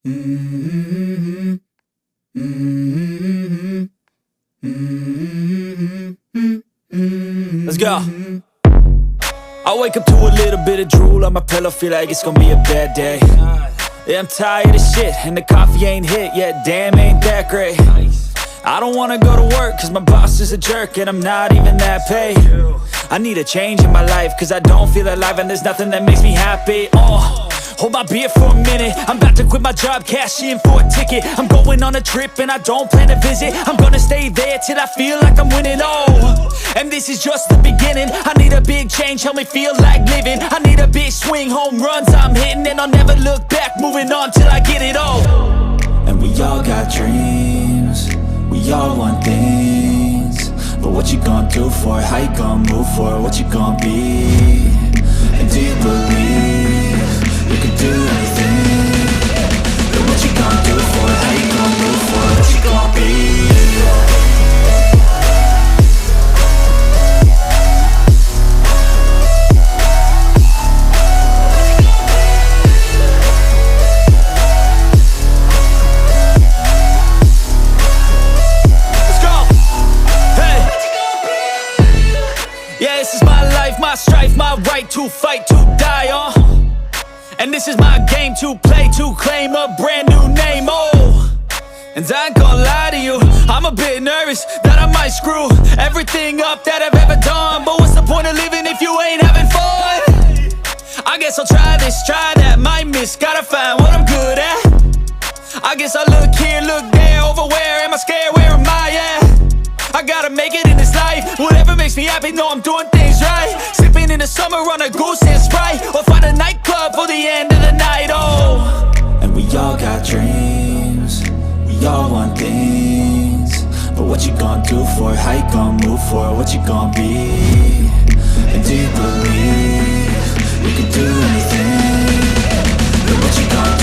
Mm-hmm. Mm-hmm. Mm-hmm. Let's go. I wake up to a little bit of drool on my pillow, feel like it's gonna be a bad day. Yeah, I'm tired of shit, and the coffee ain't hit yet, damn, ain't that great. I don't wanna go to work, cause my boss is a jerk, and I'm not even that paid. I need a change in my life, cause I don't feel alive, and there's nothing that makes me happy. Hold my beer for a minute, I'm about to quit my job, cash in for a ticket. I'm going on a trip and I don't plan to visit. I'm gonna stay there till I feel like I'm winning, and this is just the beginning. I need a big change, help me feel like living. I need a big swing, home runs I'm hitting, and I'll never look back, moving on till I get it all. And we all got dreams, we all want things, but what you gonna do for it? How you gonna move for it? What you gonna be? And do you believe you can do anything? But what you gonna do for it? How you gonna move for it? What you gonna be? This is my life, my strife, my right to fight, to die on. And this is my game to play, to claim a brand new name, And I ain't gonna lie to you, I'm a bit nervous that I might screw everything up that I've ever done. But what's the point of living if you ain't having fun? I guess I'll try this, try that, might miss, gotta find what I'm good at. I guess I look here, look there, over where am I scared, where am I at? I gotta make it in this life, whatever makes me happy, know I'm doing things right. Sipping in the summer on a Goose and Sprite, or find a nightclub for the end of the night, And we all got dreams, we all want things, but what you gonna do for it? How you gonna move for it? What you gonna be? And do you believe you can do anything? But what you gonna